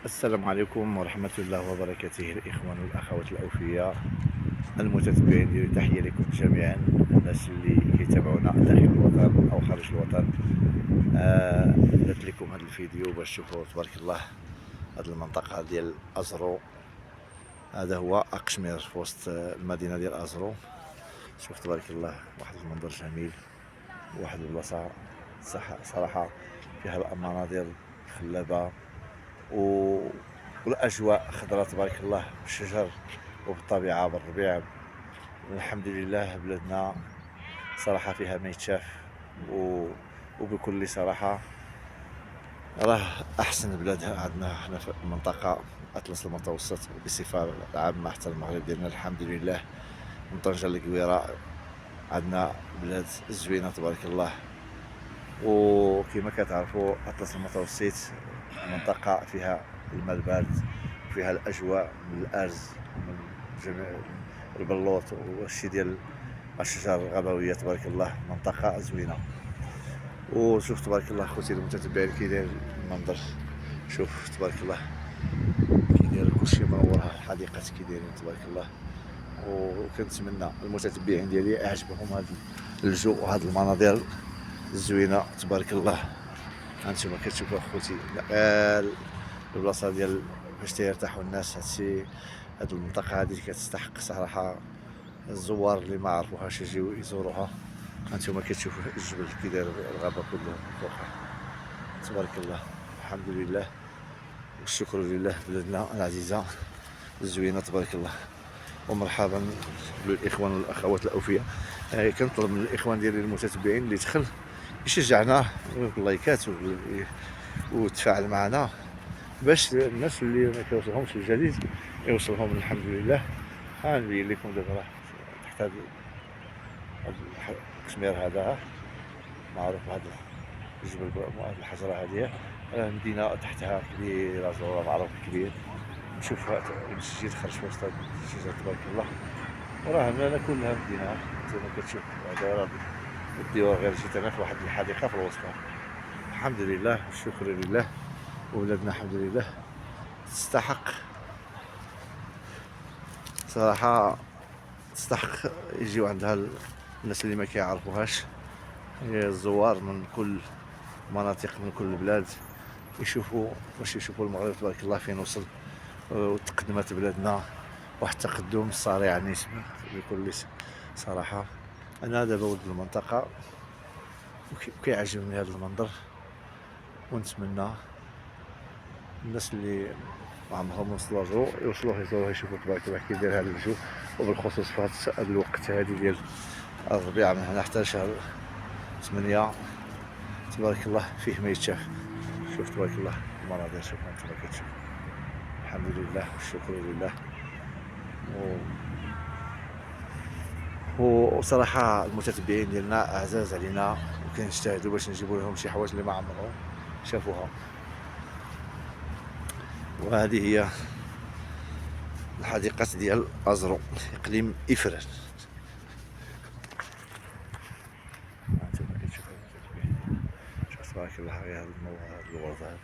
السلام عليكم ورحمة الله وبركاته، الإخوان والأخوات الأوفياء المتتبعين ديالي. تحية لكم جميعا، الناس اللي كيتابعونا داخل الوطن أو خارج الوطن. درت لكم هذا الفيديو باش تشوفوا تبارك الله هذه المنطقة ديال أزرو. هذا هو أقشمير في وسط المدينة ديال أزرو. شوف تبارك الله واحد المنظر جميل، واحد البلاصة صراحة فيها الأمانة ديال خلابة و... والاجواء خضراء تبارك الله، بالشجر وبالطبيعه بالربيع. الحمد لله بلادنا صراحه فيها ما يتشاف، وبكل صراحه راه احسن بلاد عندنا هنا في المنطقه اطلس المتوسط بصفه عامه حتى المغرب ديالنا. الحمد لله من طنجه للقويره عندنا بلاد زوينه تبارك الله. وكما كتعرفوا اطلس المتوسط منطقه فيها الماء البارد، فيها الاجواء من الارز من جميع البلوط والشي ديال الشجر الغابويه تبارك الله. منطقه زوينه. وشوف تبارك الله خوتي المتتبعين كي داير المنظر. شوف تبارك الله كي داير كلشي منور، الحديقات كي دايرين تبارك الله. وكنتمنى المتتبعين ديالي اعجبهم هذا الجو وهذه المناظر الزوينه تبارك الله. هانتوما كتشوفوا اخوتي البلاصه ديال باش تيرتاحوا الناس. هاد المنطقه هذه كتستحق صراحه الزوار اللي ما عرفوهاش يجيو يزوروها. هانتوما كتشوفوا الجبل كي داير الغابه كله فوقها تبارك الله. الحمد لله والشكر لله، بلادنا العزيزه الزوينه تبارك الله. ومرحبا بالاخوان والاخوات الاوفياء. كنطلب من الاخوان ديالي المتتبعين اللي يدخل يشجعنا باللايكات وتفاعل معنا باش الناس اللي ما كيوصلهمش الجديد يوصلهم. الحمد لله. نبين لكم دابا راه تحت هذا القشمير هذا معروف بهذا الجبل، هذه الحجره هذه مدينه تحتها كبيره زوره معروف كبير. نشوف هذا المسجد خرج في وسط الشجر تبارك الله. وراه هنا كلها مدينه انتما كتشوف. هذا راه الديور غير جيت انا في واحد الحديقه في الوسط. الحمد لله والشكر لله. وبلادنا الحمد لله تستحق صراحة، تستحق يجيو عندها الناس اللي ما كيعرفوهاش، الزوار من كل مناطق من كل البلاد يشوفوا باش يشوفوا المغرب تبارك الله فين وصل وتقدمت بلادنا. واحد التقدم صريع نسبة بكل صراحة. أنا دابا ولد المنطقة وكيعجبني هذا المنظر، ونتمنى الناس اللي ما عمرهم وصلوا لازرو يوصلوا يشوفوا تبارك الله كي داير هذا الجو. وبالخصوص في هذا الوقت هذه ديال الربيع من هنا حتى شهر 8 تبارك الله فيه ما يتشاف. شوف تبارك الله المناظر، شوف انتما كتشوف. الحمد لله والشكر لله. وصراحة المتتبعين ديالنا أعزاز علينا وكنجتهدوا باش نجيبوا لهم شي حوايج اللي ما عمرهم شافوها. وهذه هي الحديقة ديال أزرو إقليم إفران. هانتوما كتشوفوا شوف تبارك الله غير هاد النور هاد الورد هذا.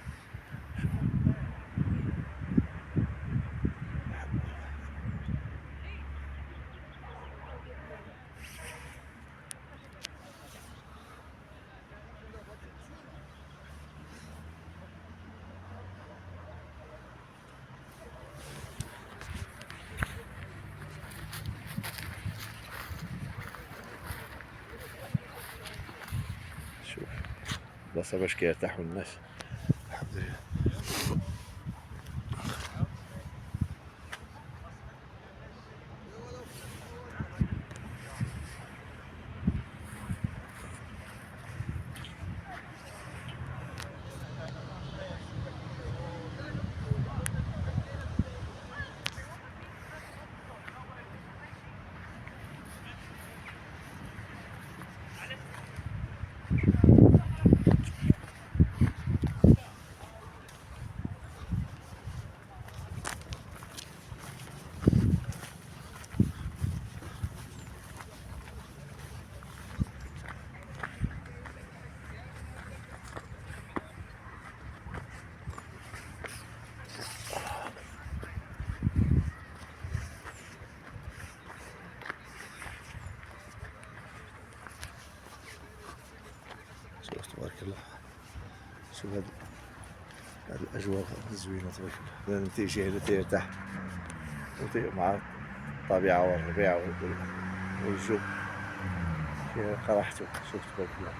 شوف بلاصة باش كيرتاحوا الناس. الحمد لله. الاجواء زوينه تبارك الله. بنادم تيجي هنا تيرتاح مع الطبيعه والربيع والجو كيلقى راحته. شوف تبارك الله.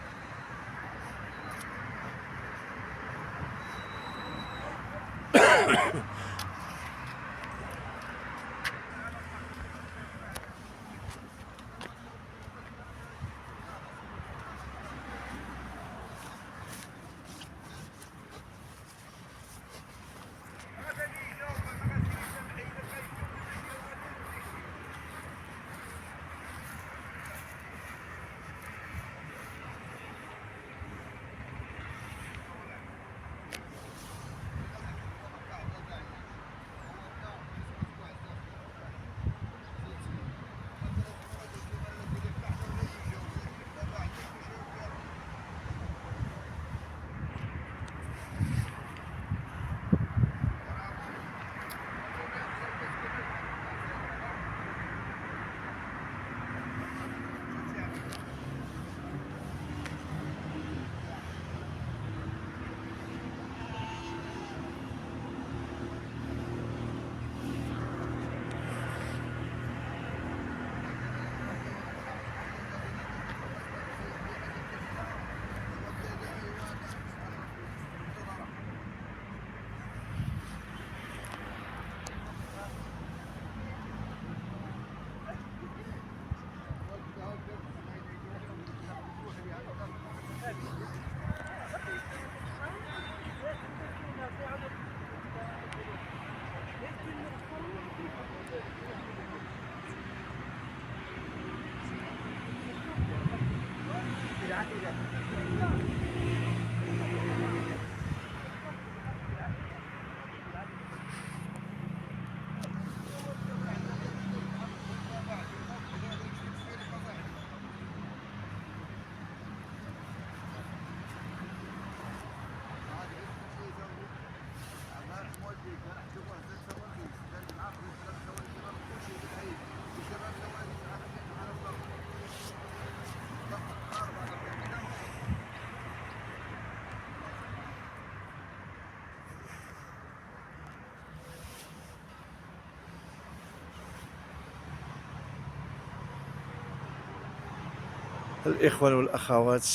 الإخوان والأخوات،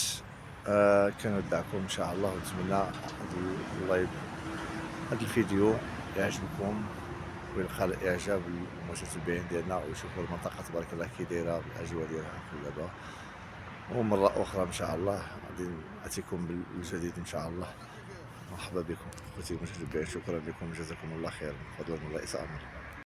كندعكم إن شاء الله، ونتمنى اللايف هذا الفيديو يعجبكم ويلقى الإعجاب المتتبعين ديالنا، ويشوفوا المنطقة تبارك الله كي دايرة بالأجواء ديالها دابا. ومرة أخرى إن شاء الله غادي نأتيكم بالجديد إن شاء الله. مرحبا بكم أخوتي المتتبعين، شكرا لكم، جزاكم الله خيرا، فضلا وليس أمر.